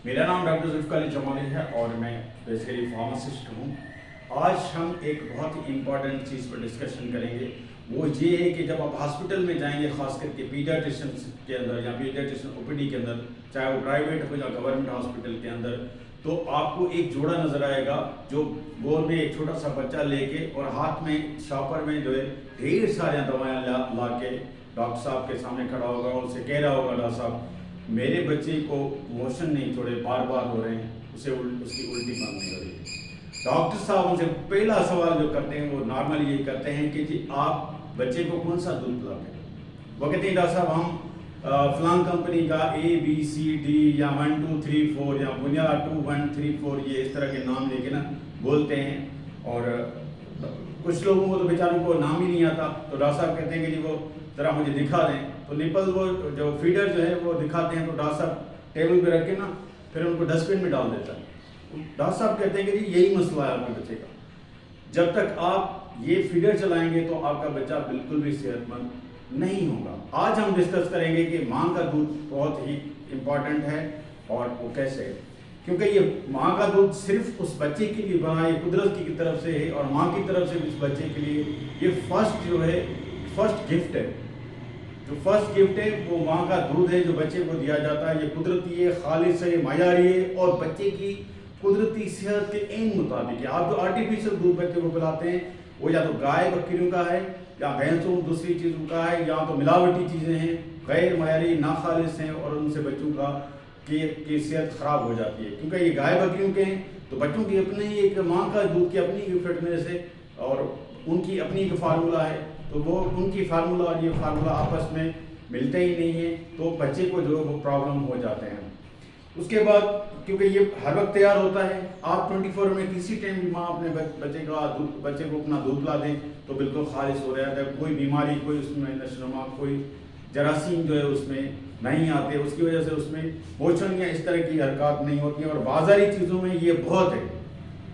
मेरा नाम डॉक्टर ज़ुल्फ़िकार अली जमाली है और मैं बेसिकली फार्मासिस्ट हूँ। आज हम एक बहुत ही इम्पॉर्टेंट चीज़ पर डिस्कशन करेंगे। वो ये है कि जब आप हॉस्पिटल में जाएंगे, ख़ास करके पीडियाट्रिशियन के अंदर या पीडियाट्रिशियन ओपीडी के अंदर, चाहे वो प्राइवेट हो या गवर्नमेंट हॉस्पिटल के अंदर, तो आपको एक जोड़ा नज़र आएगा जो गोद में एक छोटा सा बच्चा लेके और हाथ में शॉपर में जो है ढेर सारी दवाएँ ला के डॉक्टर साहब के सामने खड़ा होगा और उसे कह रहा होगा, डॉक्टर साहब मेरे बच्चे को मोशन नहीं थोड़े बार बार हो रहे हैं, उसकी उल्टी मांगने हो रही है। डॉक्टर साहब उनसे पहला सवाल जो करते हैं वो नॉर्मली यही करते हैं कि जी आप बच्चे को कौन सा दूध पिलाते हैं। वो कहते हैं डॉक्टर साहब हम फलां कंपनी का ABCD या 1 2 3 4 या बुनियाद 2 1 3 4 ये इस तरह के नाम लेके ना बोलते हैं। और कुछ लोगों को तो बेचारों को नाम ही नहीं आता, तो डॉक्टर साहब कहते हैं कि जी वो ज़रा मुझे दिखा दें। तो निपल वो जो फीडर जो है वो दिखाते हैं, तो डॉक्टर साहब टेबल पे रख के ना फिर उनको डस्टबिन में डाल देता है। डॉक्टर साहब कहते हैं कि जी यही मसला है आपके बच्चे का, जब तक आप ये फीडर चलाएंगे तो आपका बच्चा बिल्कुल भी सेहतमंद नहीं होगा। आज हम डिस्कस करेंगे कि माँ का दूध बहुत ही इम्पॉर्टेंट है और वो कैसे है, क्योंकि ये माँ का दूध सिर्फ उस बच्चे के लिए बना, ये कुदरत की तरफ से है और माँ की तरफ से उस बच्चे के लिए ये फर्स्ट गिफ्ट है। जो फर्स्ट गिफ्ट है वो माँ का दूध है जो बच्चे को दिया जाता है। ये कुदरती है, खालिस है, मायारी है और बच्चे की कुदरती सेहत के एन मुताबिक है। आप जो आर्टिफिशियल दूध बच्चे को पिलाते हैं वो या तो गाय बकरियों का है या भैंसों दूसरी चीज़ों का है, या तो मिलावटी चीज़ें हैं, गैर मायारी नाखालिस हैं और उनसे बच्चों का की सेहत ख़राब हो जाती है। क्योंकि ये गाय बकरियों के हैं तो बच्चों की अपनी एक माँ का दूध की अपनी फिटनेस है और उनकी अपनी एक फार्मूला है, तो वो उनकी फार्मूला और ये फार्मूला आपस में मिलते ही नहीं है, तो बच्चे को जो वो प्रॉब्लम हो जाते हैं। उसके बाद क्योंकि ये हर वक्त तैयार होता है, आप 24 में किसी टाइम भी माँ अपने बच्चे को अपना दूध ला दें तो बिल्कुल खालिश हो रहा है, कोई बीमारी, कोई उसमें नशोनुमा, कोई जरासीम जो है उसमें नहीं आते, उसकी वजह से उसमें मोशन या इस तरह की हरकत नहीं होती हैं। और बाज़ारी चीज़ों में ये बहुत है,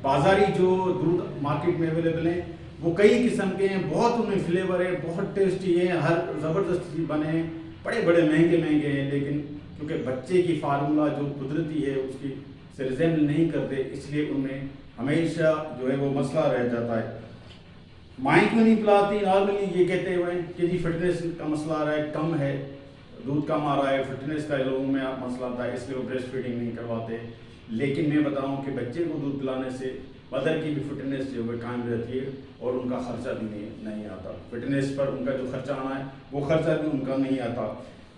बाज़ारी जो दूध मार्केट में अवेलेबल हैं वो कई किस्म के हैं, बहुत उनमें फ्लेवर है, बहुत टेस्टी है, हर ज़बरदस्त बने हैं, बड़े बड़े महंगे हैं, लेकिन क्योंकि बच्चे की फार्मूला जो कुदरती है उसकी से रिजेंबल नहीं करते, इसलिए उनमें हमेशा जो है वो मसला रह जाता है। माँ क्यों नहीं पिलाती, नॉर्मली ये कहते हुए कि जी फिटनेस का मसला आ रहा है, कम है, दूध कम आ रहा है, फिटनेस का लोगों में मसला आता है, इसलिए वो ब्रेस्ट फीडिंग नहीं करवाते। लेकिन मैं बता रहा हूँ कि बच्चे को दूध पिलाने से मदर की भी फिटनेस जो है कायम रहती है और उनका खर्चा भी नहीं आता। फिटनेस पर उनका जो खर्चा आना है वो खर्चा भी उनका नहीं आता।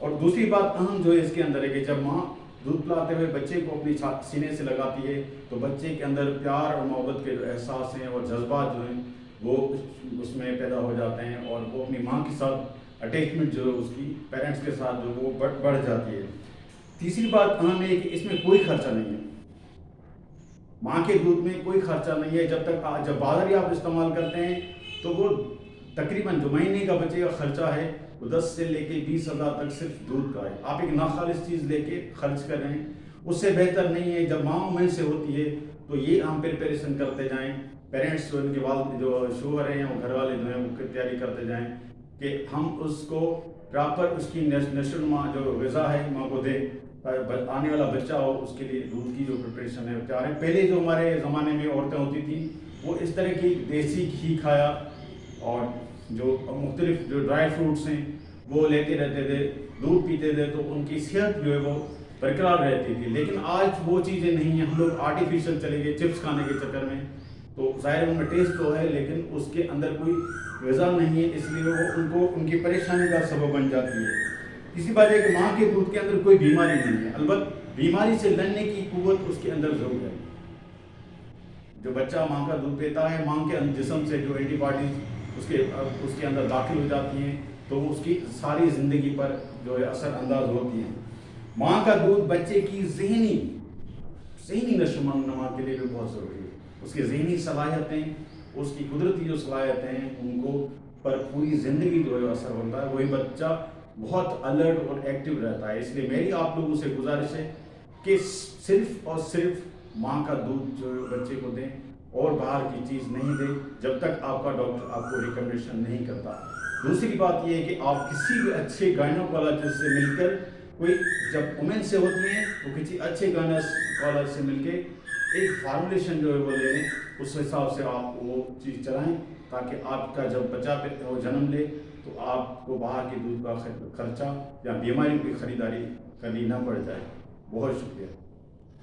और दूसरी बात अहम जो है इसके अंदर है कि जब माँ दूध पिलाते हुए बच्चे को अपनी सीने से लगाती है तो बच्चे के अंदर प्यार और मोहब्बत के जो एहसास हैं और जज्बात जो हैं वो उसमें पैदा हो जाते हैं और वो अपनी माँ के साथ अटैचमेंट जो है उसकी पेरेंट्स के साथ जो वो बढ़ जाती है। तीसरी बात अहम है कि इसमें कोई खर्चा नहीं है, माँ के दूध में कोई खर्चा नहीं है। जब बाज़ारी आप इस्तेमाल करते हैं तो वो तकरीबन जो महीने का बच्चे का खर्चा है वो 10 से लेके 20 हज़ार तक सिर्फ दूध का है। आप एक नाखालिस चीज़ लेके खर्च कर रहे हैं, उससे बेहतर नहीं है जब माँ में से होती है तो ये हम प्रिपरेशन करते जाएं, पेरेंट्स जो उनके वाल जो शोहर हैं या घर वाले जो हैं वो तैयारी करते जाएं कि हम उसको प्रॉपर उसकी नस्लनुमा जो ग़िज़ा है माँ को दें, आने वाला बच्चा हो उसके लिए दूध की जो प्रिपरेशन है तैयार है। पहले जो हमारे ज़माने में औरतें होती थी वो इस तरह की देसी घी खाया और जो मुख्तलिफ जो ड्राई फ्रूट्स हैं वो लेते रहते थे, दूध पीते थे, तो उनकी सेहत जो है वो बरकरार रहती थी। लेकिन आज वो चीज़ें नहीं हैं, हम लोग आर्टिफिशियल चले गए चिप्स खाने के चक्कर में, तो ज़ाहिर उनमें टेस्ट तो है लेकिन उसके अंदर कोई ग़िज़ा नहीं है, इसलिए वो उनको उनकी परेशानी का सबब बन जाती है। इसी बात है कि माँ के दूध के अंदर कोई बीमारी नहीं है, अलबत्त बीमारी से लड़ने की कुव्वत उसके अंदर ज़रूर है। जो बच्चा माँ का दूध पीता है, माँ के जिस्म से जो एंटीबॉडीज़ उसके अंदर दाखिल हो जाती हैं तो उसकी सारी ज़िंदगी पर जो है असर अंदाज होती हैं। माँ का दूध बच्चे की ज़हनी नशोनुमा के लिए भी बहुत ज़रूरी है। उसकी ज़हनी सलाहियतें, उसकी कुदरती जो सलाहियतें हैं उनको पर पूरी ज़िंदगी जो है असर होता है, वही बच्चा बहुत अलर्ट और एक्टिव रहता है। इसलिए मेरी आप लोगों से गुजारिश है कि सिर्फ और सिर्फ माँ का दूध जो बच्चे को दें और बाहर की चीज़ नहीं दें जब तक आपका डॉक्टर आपको रिकमेंडेशन नहीं करता। दूसरी बात यह है कि आप किसी भी अच्छे गायनोकोलॉजिस्ट से मिलकर کوئی جب وومن سے ہوتی ہیں وہ کسی اچھے کالر سے مل کے ایک فارمولیشن جو ہے وہ لے لیں، اس حساب سے آپ وہ چیز چلائیں تاکہ آپ کا جب بچہ وہ جنم لے تو آپ کو باہر کے دودھ کا خرچہ یا بیماریوں کی خریداری کرنی نہ پڑ جائے۔ بہت شکریہ۔